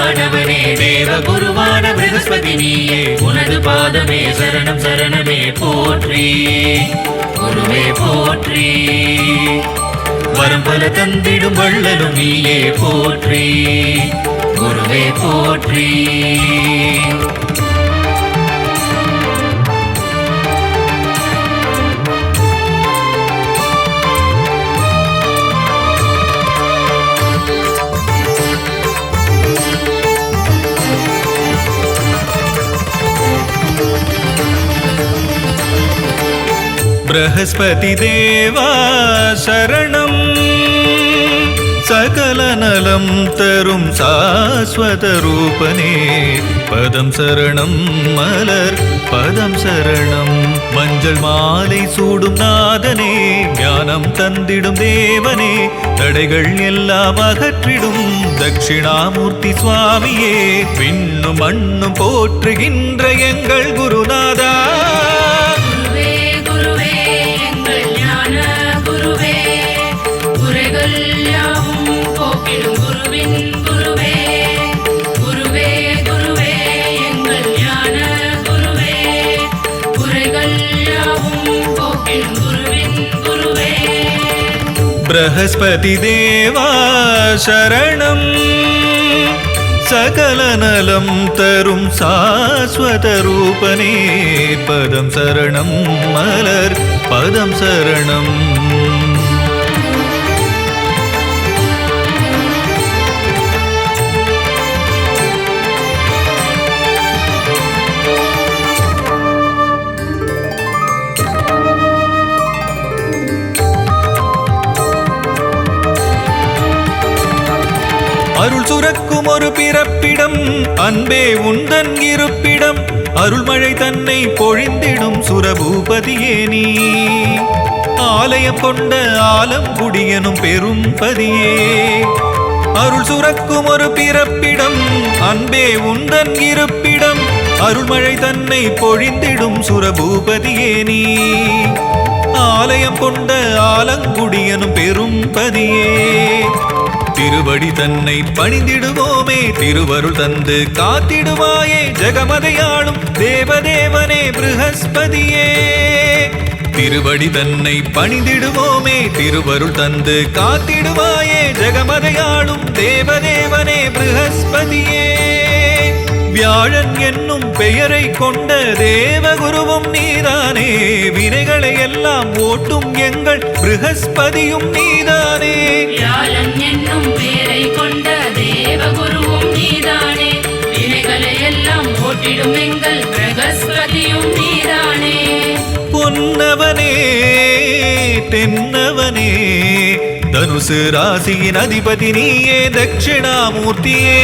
குருவானவனே தேவ குருவான பிரகஸ்பதி நீயே உனது பாதமே சரணம் சரணமே போற்றி குருவே போற்றி வரம் பல தந்திடும் வள்ளலும் நீயே போற்றி குருவே போற்றி बृहस्पति देवा शरणं सकल नलं तरुं शाश्वत रूपने पदं शरणं मलर पदं शरणं मञ्जल माலை சூடும் நாதனே ஞானம் தந்திடும் தேவனே தடைகள் எல்லாம் அகற்றிடும் தட்சிணாமூர்த்தி சுவாமியே விண்ணும் மண்ணும் போற்றுகின்ற எங்கள் குருநாதா बृहस्पति देवा शरणं सकल नलं तरुं शाश्वत रूपने पदं शरणं मलर पदं शरणं அருள் சுரக்கும் ஒரு பிறப்பிடம் அன்பே உந்தன் இருப்பிடம் அருள்மழை தன்னை பொழிந்திடும் சுரபூபதியே நீ ஆலயம் கொண்ட ஆலங்குடியனும் பெரும் பதியே அருள் சுரக்கும் ஒரு பிறப்பிடம் அன்பே உந்தன் இருப்பிடம் அருள்மழை தன்னை பொழிந்திடும் சுரபூபதியே நீ ஆலயம் கொண்ட ஆலங்குடியனும் பெரும் பதியே திருவடி தன்னை பணிந்திடுவோமே திருவருள் தந்து காத்திடுவாயே ஜெகமதையாளும் தேவதேவனே ப்ரஹஸ்பதியே திருவடி தன்னை பணிந்திடுவோமே திருவருள் தந்து காத்திடுவாயே ஜெகமதையாளும் தேவதேவனே ப்ரஹஸ்பதியே வியாழன் என்னும் பெயரை கொண்ட தேவகுருவும் நீதானே வினைகளை எல்லாம் ஓட்டும் எங்கள் ப்ரஹஸ்பதியும் நீதானே வியாழன் என்னும் பெயரை கொண்ட தேவகுருவும் நீதானே வினைகளை எல்லாம் ஓட்டிடும் எங்கள் ப்ரஹஸ்பதியும் நீதானே பொன்னவனே தென்னவனே தனுசு ராசியின் அதிபதி நீயே தட்சிணாமூர்த்தியே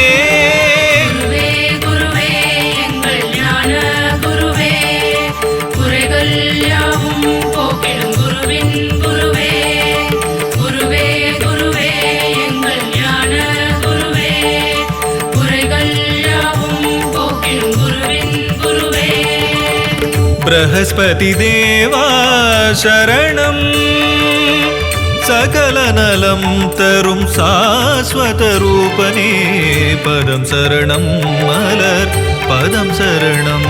बृहस्पति देवा शरणं सकल नलं तरुं शाश्वत रूपने पदं शरणं मलर पदं शरणं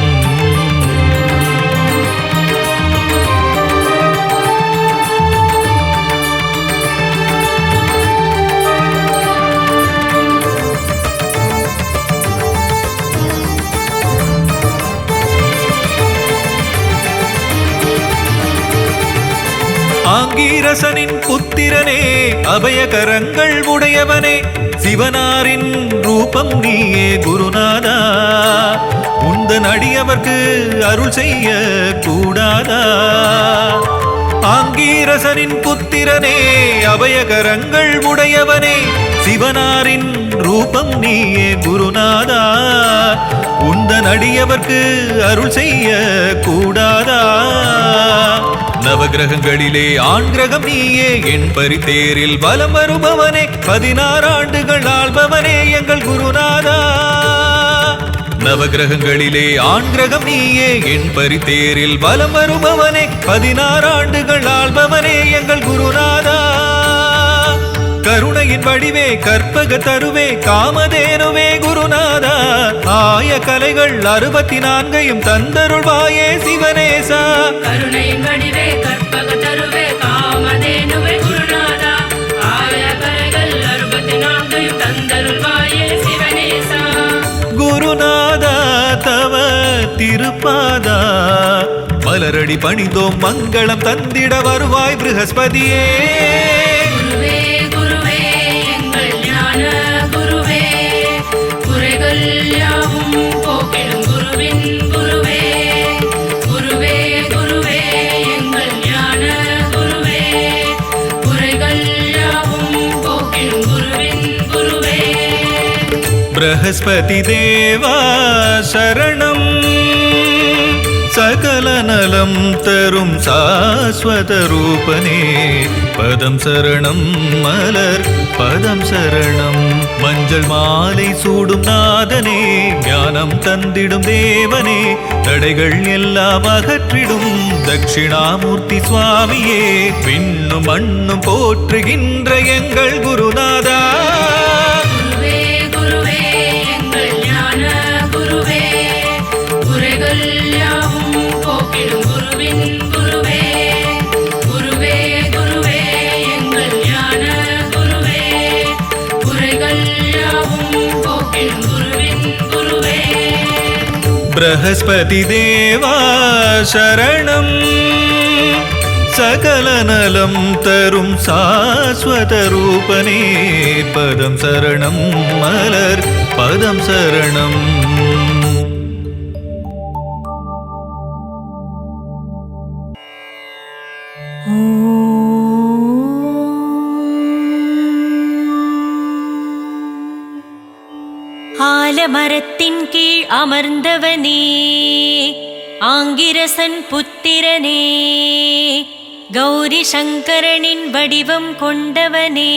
ஆங்கீரசனின் புத்திரனே அபயகரங்கள் உடையவனே சிவனாரின் ரூபம் நீயே குருநாதா உந்தன் அடியவர்க்கு அருள் செய்ய கூடாதா ஆங்கீரசனின் புத்திரனே அபயகரங்கள் உடையவனே சிவனாரின் ரூபம் நீயே குருநாதா உந்தன் அடியவர்க்கு அருள் செய்ய கூடாதா நவகிரகங்களிலே ஆண் கிரகம் நீயே என் பரிதேரில் வலம் வருபவனே 16 ஆண்டுகள் ஆள்பவனே எங்கள் குருநாதா நவகிரகங்களிலே ஆண் கிரகம் நீயே என் பரிதேரில் வலம் வருபவனே 16 ஆண்டுகள் ஆள்பவனே எங்கள் குருநாதா கருணையின் வடிவே கற்பக தருவே காமதேனுவே குருநாதா ஆய கலைகள் 64 தந்தருள்வாயே சிவனேசா கருணையின் வடிவே கற்பக தருவே காமதேனுவே குருநாதா ஆய கலைகள் 64 தந்தருள்வாயே சிவனேசா குருநாதா தவ திருப்பாதா மலரடி பணிந்தோம் மங்களம் தந்திட வருவாய் ப்ரஹஸ்பதியே குருவே குருவே எங்கள் ஞான குருவே குறைகள் யாவும் போக்கிடும் குருவின் குருவே குருவே குருவே எங்கள் ஞான குருவே குறைகள் யாவும் போக்கிடும் குருவின் குருவே ப்ரஹஸ்பதி தேவா சரணம் சகல நலம் தரும் சாஸ்வத ரூபனே பதம் சரணம் மலர் பதம் சரணம் மஞ்சள் மாலை சூடும் நாதனே ஞானம் தந்திடும் தேவனே தடைகள் எல்லாம் அகற்றிடும் தட்சிணாமூர்த்தி சுவாமியே விண்ணும் மண்ணும் போற்றுகின்ற எங்கள் குருநாதா குருவே குருவே எங்கள் ஞான குருவே குறைகள் யாவும் போக்கிடும் குருவின் குருவே குருவே குருவே எங்கள் ஞான குருவே குறைகள் யாவும் போக்கிடும் குருவின் குருவே ப்ரஹஸ்பதி தேவா சரணம் சகல நலம் தரும் சாஸ்வத ரூபனே பதம் சரணம் மலர் பதம் சரணம் ஆலமரத்தின் கீழ் அமர்ந்தவனே ஆங்கிரசன் புத்திரனே கௌரி சங்கரனின் வடிவம் கொண்டவனே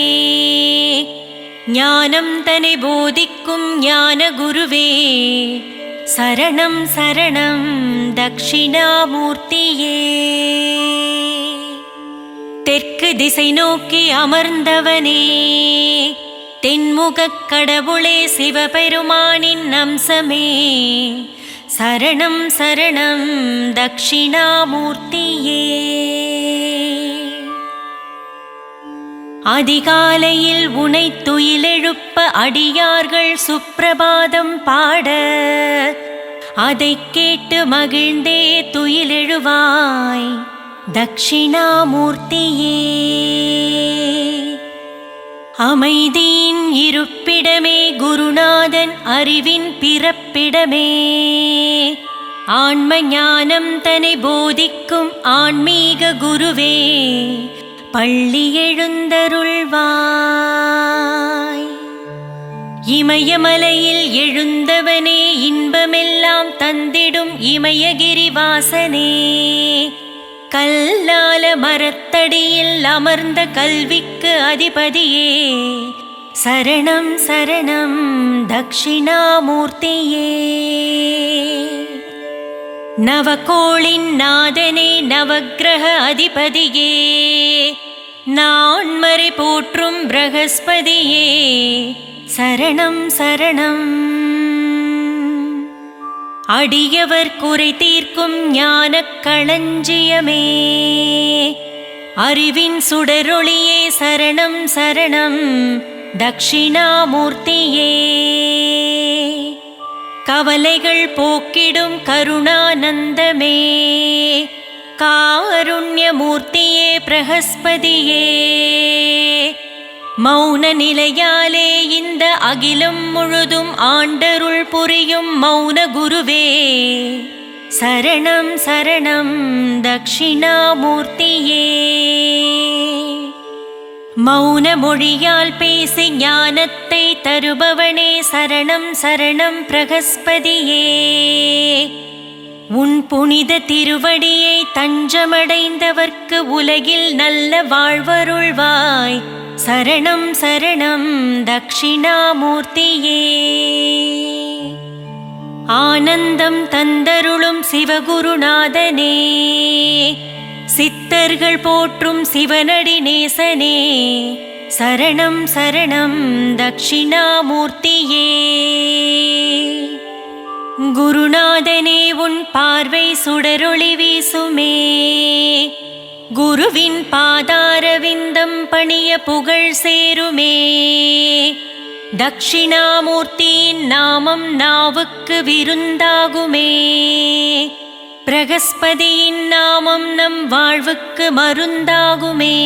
ஞானம் தனை போதிக்கும் ஞான குருவே சரணம் சரணம் தட்சிணாமூர்த்தியே தெற்கு திசை நோக்கி அமர்ந்தவனே தென்முகக் கடவுளே சிவபெருமானின் அம்சமே சரணம் சரணம் தட்சிணாமூர்த்தியே அதிகாலையில் உனை துயிலெழுப்ப அடியார்கள் சுப்பிரபாதம் பாட அதைக் கேட்டு மகிழ்ந்தே துயிலெழுவாய் தட்சிணாமூர்த்தியே அமைதியின் இருப்பிடமே குருநாதன் அறிவின் பிறப்பிடமே ஆன்ம ஞானம் தனை போதிக்கும் ஆன்மீக குருவே பள்ளி எழுந்தருள்வாய் இமயமலையில் எழுந்தவனே இன்பமெல்லாம் தந்திடும் இமயகிரிவாசனே கல்லால மரத்தடியில் அமர்ந்த கல்விக்கு அதிபதியே சரணம் சரணம் தட்சிணாமூர்த்தியே நவகோளின் நாதனே நவக்கிரக அதிபதியே நான்மறை போற்றும் ப்ரஹஸ்பதியே சரணம் சரணம் அடியவர் குறை தீர்க்கும் ஞானக் களஞ்சியமே அறிவின் சுடரொளியே சரணம் சரணம் தட்சிணாமூர்த்தியே கவலைகள் போக்கிடும் கருணானந்தமே காருண்யமூர்த்தியே ப்ரஹஸ்பதியே மௌன நிலையாலே இந்த அகிலம் முழுதும் ஆண்டருள் புரியும் மௌன குருவே சரணம் சரணம் தட்சிணாமூர்த்தியே மௌன மொழியால் பேசி ஞானத்தை தருபவனே சரணம் சரணம் ப்ரஹஸ்பதியே உன் புனித திருவடியை தஞ்சமடைந்தவர்க்கு உலகில் நல்ல வாழ்வருள்வாய் சரணம் சரணம் தட்சிணாமூர்த்தியே ஆனந்தம் தந்தருளும் சிவகுருநாதனே சித்தர்கள் போற்றும் சிவனடி நேசனே சரணம் சரணம் தட்சிணாமூர்த்தியே. குருநாதனே உன் பார்வை சுடரொளி வீசுமே. குருவின் பாதாரவிந்தம் பணிய புகழ் சேருமே. தட்சிணாமூர்த்தியின் நாமம் நாவுக்கு விருந்தாகுமே. பிரகஸ்பதியின் நாமம் நம் வாழ்வுக்கு மருந்தாகுமே.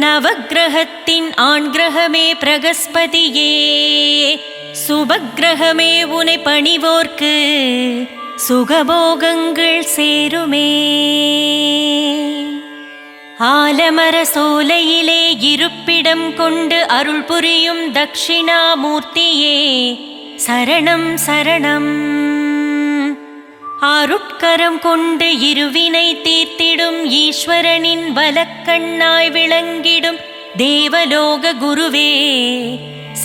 நவக்கிரகத்தின் ஆண் கிரகமே பிரகஸ்பதியே. சுபக்கிரகமே உனை பணிவோர்க்கு சுகபோகங்கள் சேருமே. ஆலமர சோலையிலே இருப்பிடம் கொண்டு அருள் புரியும் தட்சிணாமூர்த்தியே சரணம் சரணம். அருட்கரம் கொண்டு இருவினை தீர்த்திடும் ஈஸ்வரனின் வலக்கண்ணாய் விளங்கிடும் தேவலோக குருவே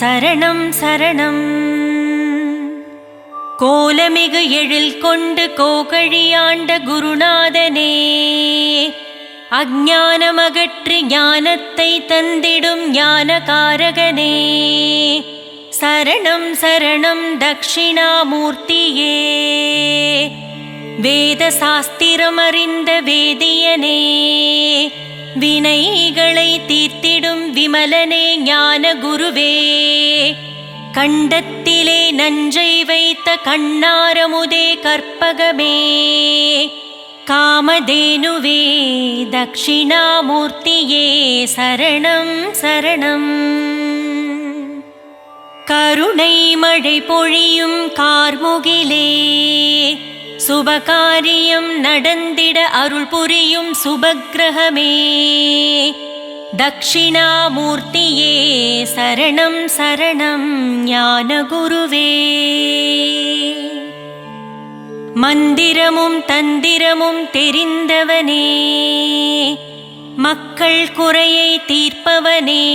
சரணம் சரணம். கோலமிகு எழில் கொண்டு கோகழியாண்ட குருநாதனே, அஞ்ஞானமகற்றி ஞானத்தை தந்திடும் ஞானகாரகனே சரணம் சரணம் தட்சிணாமூர்த்தியே. வேத சாஸ்திரம் அறிந்த வேதியனே, வினைகளை தீர்த்திடும் விமலனே ஞான குருவே, கண்டத்திலே நஞ்சை வைத்த கண்ணாரமுதே கற்பகமே, காமதேனுவே தட்சிணாமூர்த்தியே சரணம் சரணம். கருணை மழை பொழியும் கார்முகிலே, சுபகாரியம் நடந்திட அருள் புரியும் சுபக்கிரகமே, தட்சிணாமூர்த்தியே சரணம் சரணம் ஞானகுருவே. மந்திரமும் தந்திரமும் தெரிந்தவனே, மக்கள் குறையை தீர்ப்பவனே,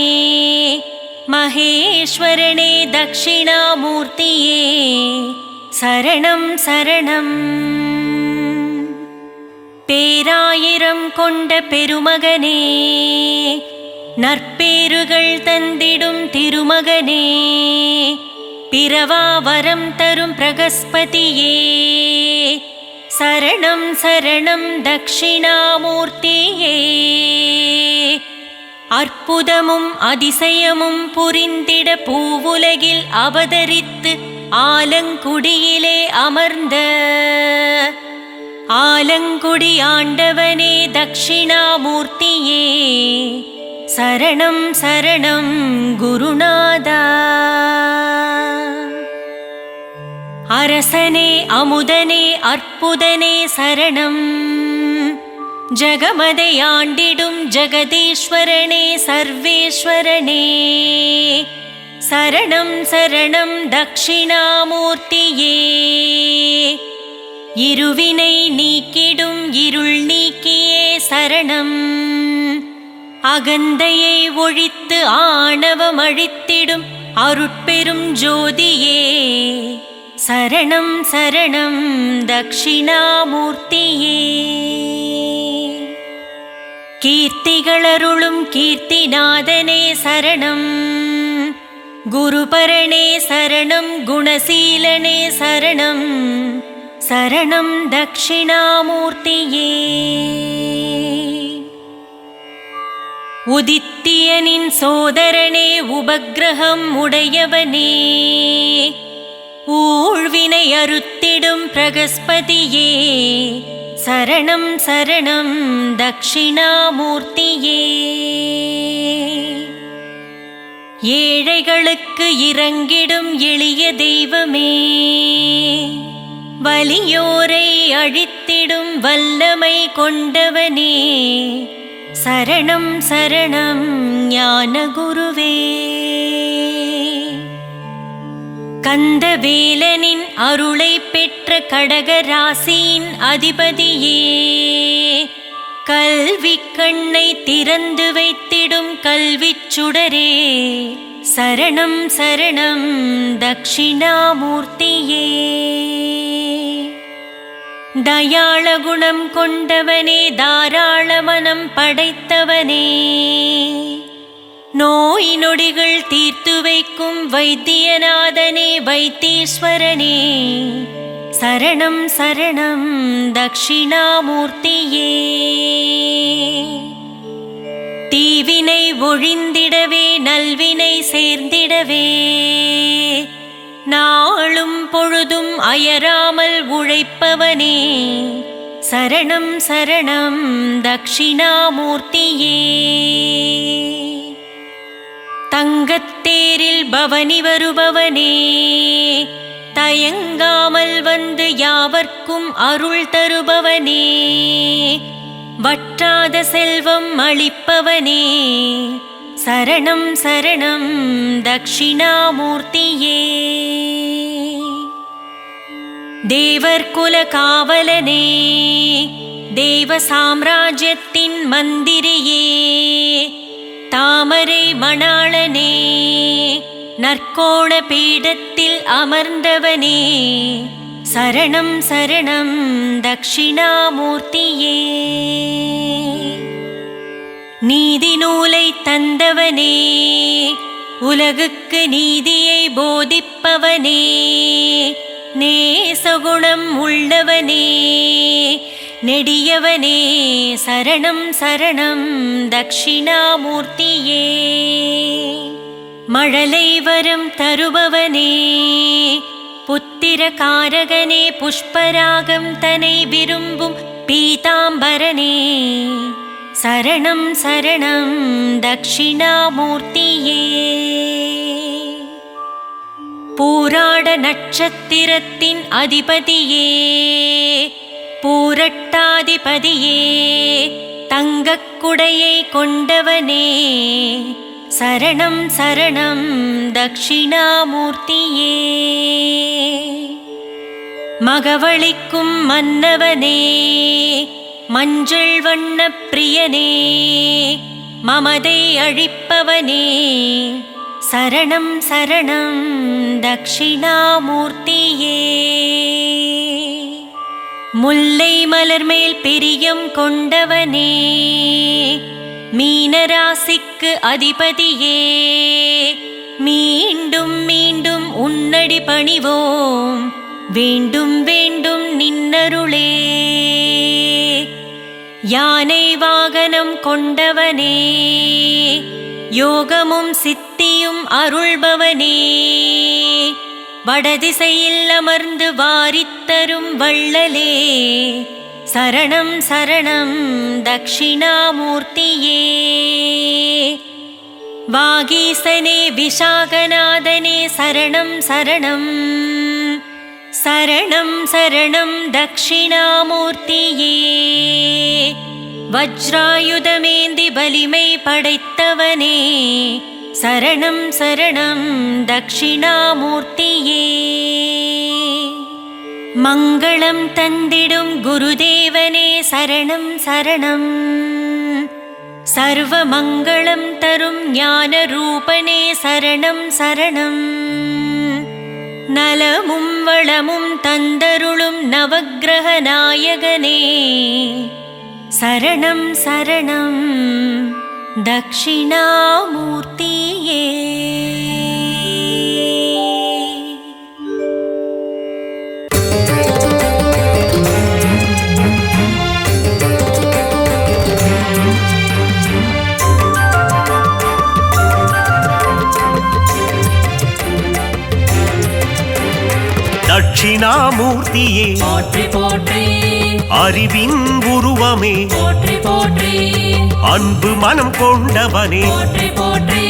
மகேஸ்வரனே தட்சிணாமூர்த்தியே சரணம் சரணம். பேராயிரம் கொண்ட பெருமகனே, நற்பேறுகள் தந்திடும் திருமகனே, பிறவா வரம் தரும் பிரகஸ்பதியே சரணம் சரணம் தட்சிணாமூர்த்தியே. அற்புதமும் அதிசயமும் புரிந்திட பூவுலகில் அவதரித்து ஆலங்குடியிலே அமர்ந்த ஆலங்குடி ஆண்டவனே தட்சிணாமூர்த்தியே சரணம் சரணம் குருநாதா. அரசனே அமுதனே அற்புதனே சரணம். ஜகமதை ஆண்டிடும் ஜகதீஸ்வரனே சர்வேஸ்வரனே சரணம் சரணம் தட்சிணாமூர்த்தியே. இருவினை நீக்கிடும் இருள் நீக்கியே சரணம். அகந்தையை ஒழித்து ஆணவம் அழித்திடும் அருட்பெரும் ஜோதியே சரணம் சரணம் தட்சிணாமூர்த்தியே. கீர்த்திகளருளும் கீர்த்திநாதனே சரணம். குருபரணே சரணம் குணசீலனே சரணம் சரணம் தட்சிணாமூர்த்தியே. உதித்தியனின் சோதரனே உபக்கிரகம் உடையவனே, ஊழ்வினை அறுத்திடும் பிரகஸ்பதியே சரணம் சரணம் தட்சிணாமூர்த்தியே. ஏழைகளுக்கு இறங்கிடும் எளிய தெய்வமே, வலியோரை அழித்திடும் வல்லமை கொண்டவனே சரணம் சரணம் ஞானகுருவே. கந்தவேலனின் அருளை பெற்ற கடகராசியின் அதிபதியே, கல்வி கண்ணை திறந்து வைத்திடும் கல்விச் சுடரே சரணம் சரணம் தட்சிணாமூர்த்தியே. தயாள குணம் கொண்டவனே தாராள மனம் படைத்தவனே, நோய் நொடிகள் தீர்த்து வைக்கும் வைத்தியநாதனே வைத்தீஸ்வரனே சரணம் சரணம் தட்சிணாமூர்த்தியே. தீவினை ஒழிந்திடவே நல்வினை சேர்ந்திடவே நாளும் பொழுதும் அயராமல் உழைப்பவனே சரணம் சரணம் தட்சிணாமூர்த்தியே. தங்கத்தேரில் பவனி வருபவனே தயங்காமல் வந்து யாவர்க்கும் அருள் தருபவனே வற்றாத செல்வம் அளிப்பவனே சரணம் சரணம் தட்சிணாமூர்த்தியே. தேவர் குல காவலனே தேவ சாம்ராஜ்யத்தின் மந்திரியே தாமரை மணாளனே நற்கோண பீடத்தில் அமர்ந்தவனே சரணம் சரணம் தட்சிணாமூர்த்தியே. நீதி நூலை தந்தவனே உலகுக்கு நீதியை போதிப்பவனே நேசகுணம் உள்ளவனே நெடியவனே சரணம் சரணம் தட்சிணாமூர்த்தியே. மழலை வரம் தருபவனே புத்திர காரகனே புஷ்பராகம் தனை விரும்பும் பீதாம்பரனே சரணம் சரணம் தட்சிணாமூர்த்தியே. பூராட நட்சத்திரத்தின் அதிபதியே பூரட்டாதிபதியே தங்கக்குடையை கொண்டவனே சரணம் சரணம் தட்சிணாமூர்த்தியே. மகவளிக்கும் மன்னவனே மஞ்சள் வண்ண பிரியனே மமதை அழிப்பவனே சரணம் சரணம் தட்சிணாமூர்த்தியே. முல்லை மலர் மேல் பிரியம் கொண்டவனே மீனராசிக்கு அதிபதியே மீண்டும் மீண்டும் உன்னடி பணிவோம் வேண்டும் வேண்டும் நின்னருளே. யானை வாகனம் கொண்டவனே யோகமும் சித்தியும் அருள்பவனே வடதிசையில் அமர்ந்து வாரித்தரும் வள்ளலே சரணம் சரணம் தட்சிணாமூர்த்தியே. வாகீசனே விஷாகநாதனே சரணம் சரணம் சரணம் சரணம் தட்சிணாமூர்த்தியே. வஜ்ராயுதமேந்தி வலிமை படைத்தவனே சரணம் சரணம் தட்சிணாமூர்த்தியே. மங்களம் தந்திடும் குருதேவனே சரணம் சரணம் சர்வ மங்களம் தரும் ஞான ரூபனே சரணம் சரணம் நலமும் வளமும் தந்தருளும் நவக்கிரக நாயகனே சரணம் சரணம் தட்சிணாமூர்த்தியே. தட்சிணாமூர்த்தியே போற்றி போற்றி அறிவின் உருவமே போற்றி போற்றி அன்பு மனம் கொண்டவனே போற்றி போற்றி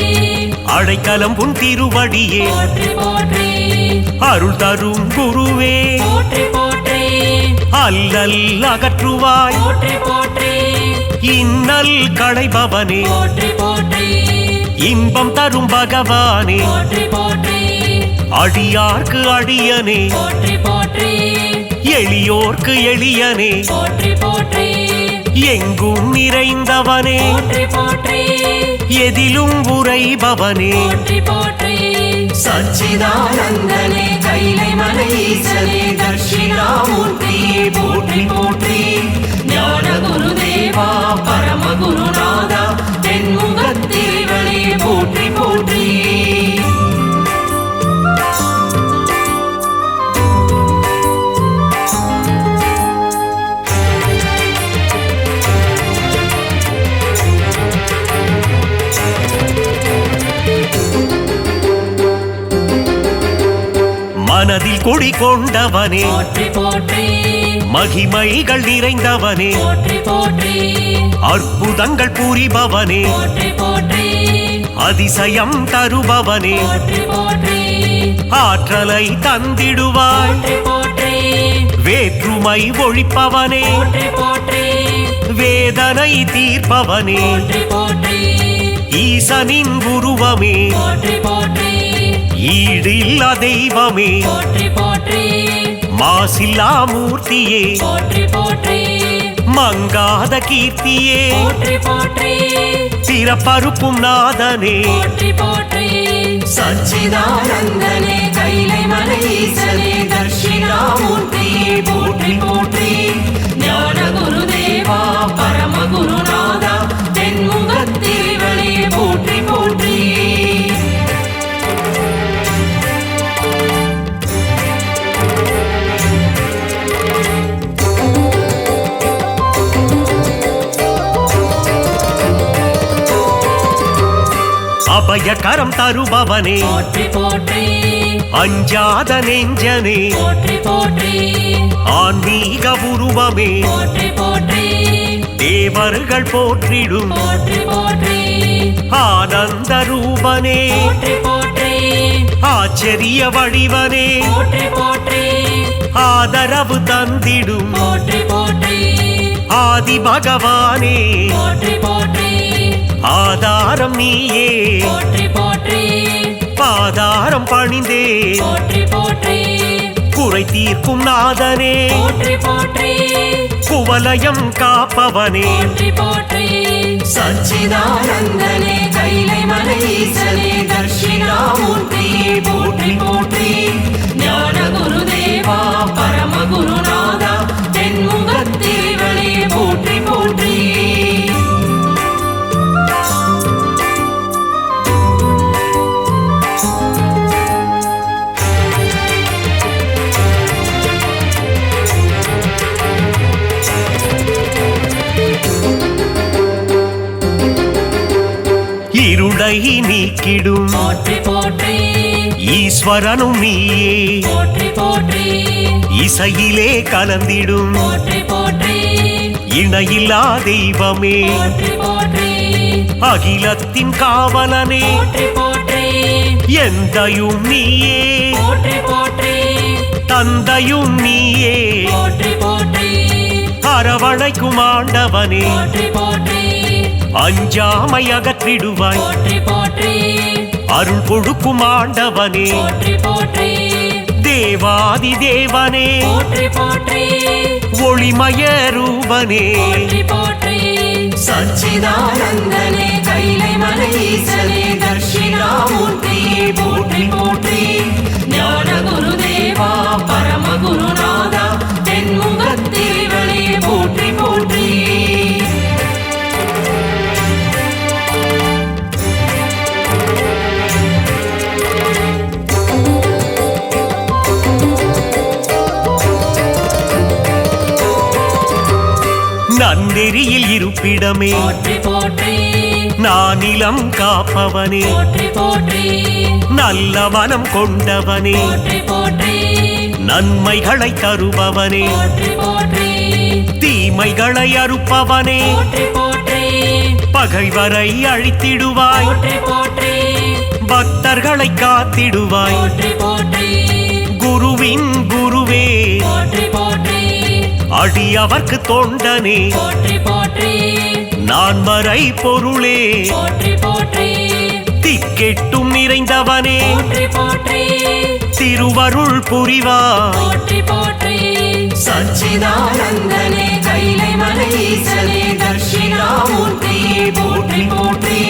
அடைக்கலம் உன் திருவடியே போற்றி போற்றி அருள் தரும் குருவே போற்றி போற்றி அல்லல் அகற்றுவாய் போற்றி போற்றி இன்னல் களைபவனே போற்றி போற்றி இன்பம் தரும் பகவானே போற்றி போற்றி அடியார்க்கு அடியனே போற்றி போற்றி எளியோர்க்கு எளியனே போற்றி போற்றி எங்கும் நிறைந்தவனே போற்றி போற்றி எதிலும் உரைபவனே போற்றி போற்றி சச்சிதானந்தனே கைலை மலை ஈசனே தட்சிணாமூர்த்தியே போற்றி போற்றி ஞான குருதேவா பரம குருநாதா தென்முகத்திரிவ திருவடிகளே போற்றி போற்றி. மனதில் குடி கொண்டவனே போற்றி போற்றி மகிமைகள் நிறைந்தவனே போற்றி போற்றி அற்புதங்கள் புரிபவனே போற்றி போற்றி அதிசயம் தருபவனே போற்றி போற்றி ஆற்றலை தந்திடுவாய் போற்றி போற்றி வேற்றுமை ஒழிப்பவனே போற்றி போற்றி வேதனை தீர்ப்பவனே போற்றி போற்றி ஈசனின் உருவமே போற்றி போற்றி ஈடில்லா தெய்வமே போற்றி போற்றி மாசில்லா மூர்த்தியே போற்றி போற்றி மங்காத கீர்த்தியே போற்றி போற்றி பிறப்பறுப்பும் நாதனே போற்றி போற்றி சச்சிதானந்தனே கைலை மலை ஈசனே தட்சிணாமூர்த்தியே போற்றி போற்றி ஞான குருதேவா பரம குருநாதா தென்முகத்திரிவளே போற்றி போற்றி அபயகரம் தருபவனே போற்றி போற்றி அஞ்சாத நெஞ்சனே போற்றி போற்றி ஆன்மீக உருவமே போற்றி போற்றி தேவர்கள் போற்றிடும் போற்றி போற்றி ஆனந்த ரூபனே போற்றி போற்றி ஆச்சரிய வடிவனே போற்றி போற்றி ஆதரவு தந்திடும் போற்றி போற்றி ஆதி பகவானே போற்றி போற்றி ஆதாரம் நீயே போற்றி போற்றி பாதாரம் பணிந்தே போற்றி போற்றி குறை தீர்க்கும் நாதனே போற்றி போற்றி குவலயம் காப்பவனே போற்றி போற்றி சச்சிதானந்தனே கைலை மலை ஈசனே தட்சிணாமூர்த்தியே போற்றி போற்றி ஞான குருதேவா பரம குருநாதா தென்முகத்திரிவளே போற்றி போற்றி இருளை நீக்கிடும் போற்றி போற்றி ஈஸ்வரனும் நீயே போற்றி போற்றி இசையிலே கலந்திடும் போற்றி போற்றி இணையில்லா தெய்வமே போற்றி போற்றி அகிலத்தின் காவலனே போற்றி போற்றி எந்தையும் நீயே போற்றி போற்றி தந்தையும் நீயே போற்றி போற்றி அரவணைக்கும் ஆண்டவனே போற்றி போற்றி அஞ்சாமை அகற்றிடுவாய் போற்றி போற்றி அருள் கொடுக்கும் ஆண்டவனே போற்றி போற்றி தேவாதி தேவனே போற்றி போற்றி ஒளிமய ரூபனே போற்றி போற்றி சச்சிதானந்தனே கைலை மலை ஈசனே தட்சிணாமூர்த்தியே போற்றி போற்றி ஞான குருதேவா பரம குருநாதா தென்முகத்திரிவளே போற்றி போற்றி நன்னெறியில் இருப்பிடமே போற்றி போற்றி நானிலம் காப்பவனே போற்றி போற்றி நல்ல மனம் கொண்டவனே போற்றி போற்றி நன்மைகளை தருபவனே போற்றி போற்றி தீமைகளை அறுப்பவனே போற்றி போற்றி பகைவரை அழித்திடுவாய் போற்றி போற்றி பக்தர்களை காத்திடுவாய் போற்றி போற்றி குருவின் குருவே போற்றி போற்றி அடியவர்க்கு தொண்டனே போற்றி போற்றி நான் மறை பொருளே போற்றி போற்றி திக்கெட்டும் நிறைந்தவனே போற்றி போற்றி திருவருள் புரிவாய் போற்றி போற்றி சச்சிதானந்தனே கைலை மலை ஈசனே தட்சிணாமூர்த்தியே போற்றி போற்றி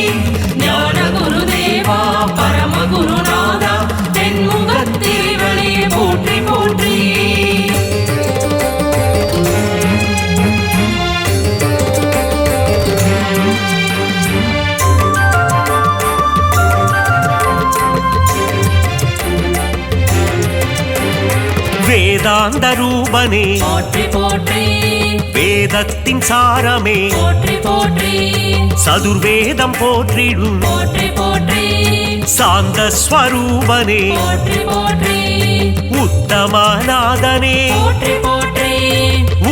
ஞான குருதேவா பரம குருநாதா தென்முகத்திரிவளே போற்றி போற்றி வேதாந்த ரூபனே போற்றி போற்றி வேதத்தின் சாரமே போற்றி போற்றி சதுர்வேதம் போற்றிடும் போற்றி போற்றி சாந்த ஸ்வரூபனே போற்றி போற்றி உத்தமநாதனே போற்றி போற்றி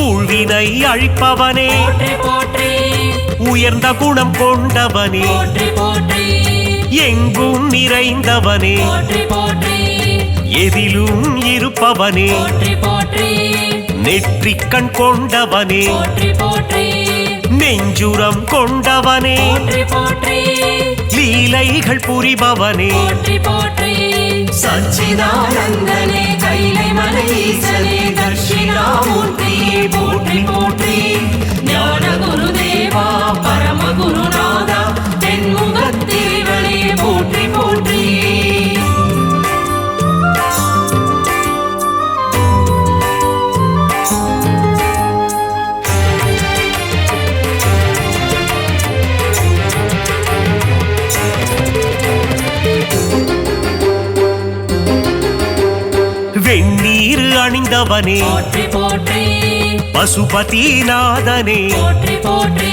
ஊழ்வினை அழிப்பவனே போற்றி போற்றி உயர்ந்த குணம் கொண்டவனே போற்றி போற்றி எங்கும் நிறைந்தவனே போற்றி போற்றி எதிலும் இருப்பவனே போற்றி போற்றி நெற்றிக்கண் கொண்டவனே போற்றி போற்றி நெஞ்சுரம் கொண்டவனே போற்றி போற்றி லீலைகள் புரிபவனே போற்றி போற்றி சச்சிதானந்தனே கைலை மலையீசனே தட்சிணாமூர்த்தியே போற்றி போற்றி ஞான குருதேவா பரம குருநாதா தென்முகத்திரிவனே போற்றி போற்றி வெண்ணீர் அணிந்தவனே போற்றி போற்றி பசுபதிநாதனே போற்றி போற்றி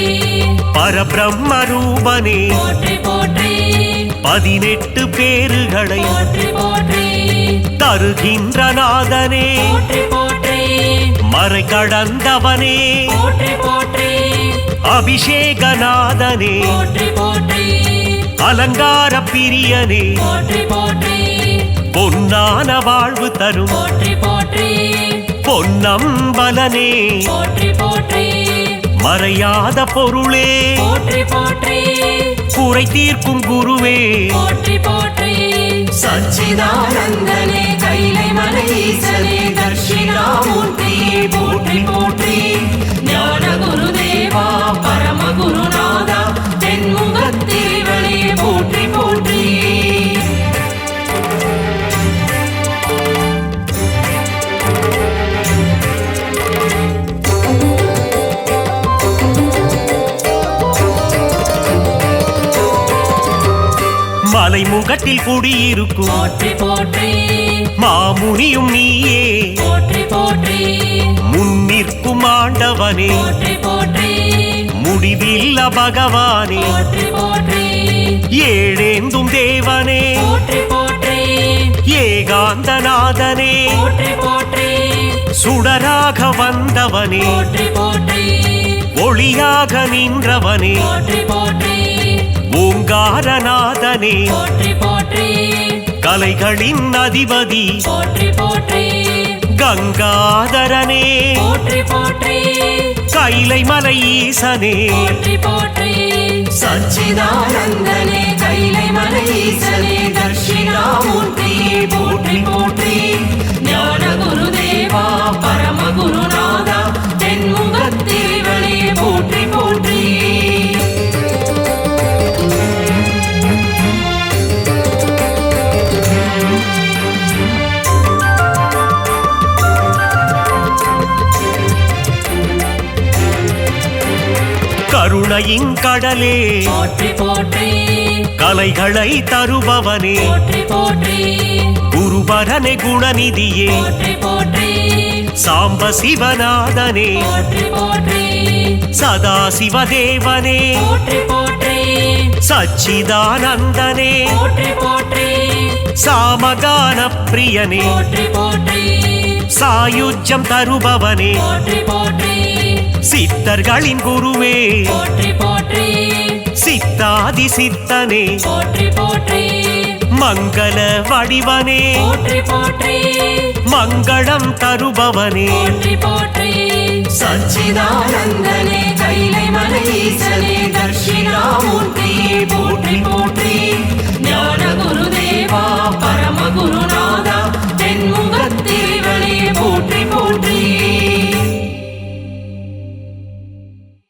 பரபிரம்ம ரூபனே போற்றி போற்றி 18 பேறுகளை போற்றி போற்றி தருகின்ற நாதனே போற்றி போற்றி மறை கடந்தவனே போற்றி போற்றி அபிஷேகநாதனே போற்றி போற்றி அலங்கார பிரியனே போற்றி போற்றி பொன்னான வாழ்வு தரும் போற்றி போற்றி பொன்னம்பலனே போற்றி போற்றி மறையாத பொருளே போற்றி போற்றி குறை தீர்க்கும் குருவே போற்றி போற்றி சச்சிதானந்தனே கைலை மலையீசனே தட்சிணாமூர்த்தியே போற்றி போற்றி ஞான குருதேவா பரம குருநாதா தென்முகத்திரிவனே போற்றி போற்றி மலைமுகட்டில் குடியிருக்கும் போற்றி போற்றி மாமுனியும் நீயே போற்றி போற்றி முன்னிற்கும் ஆண்டவனே போற்றி போற்றி முடிவில்ல பகவானே போற்றி போற்றி ஏழேந்தும் தேவனே போற்றி போற்றி ஏகாந்தநாதனே போற்றி போற்றி சுடராக வந்தவனே போற்றி போற்றி ஒளியாக நின்றவனே போற்றி போற்றி ஓங்காரநாதனே போற்றி போற்றி கலைகளின் அதிபதி போற்றி போற்றி கங்காதரனே போற்றி போற்றி கைலை மலை ஈசனே போற்றி போற்றி சச்சிதானந்தனே கைலை மலையீசனே தட்சிணாமூர்த்தியே போற்றி போற்றி ஞான குருதேவா பரம குருநாதா தென்முகத்திரிவனே போற்றி போற்றி கருணையின் கடலே போற்றி போற்றி கலைகளை தருபவனே போற்றி போற்றி குருபரனே குணநிதியே போற்றி போற்றி சாம்ப சிவநாதனே போற்றி போற்றி சதா சிவதேவனே போற்றி போற்றி சச்சிதானந்தனே போற்றி போற்றி சாமகான பிரியனே போற்றி போற்றி சாயுஜ்யம் தருபவனே போற்றி போற்றி சித்தர்களின் குருவே போற்றி போற்றி சித்தாதி சித்தனே போற்றி போற்றி மங்கள வடிவனே போற்றி போற்றி மங்களம் தருபவனே போற்றி போற்றி சச்சிதானந்தனே கைலை மலையீசனே தட்சிணாமூர்த்தியே போற்றி போற்றி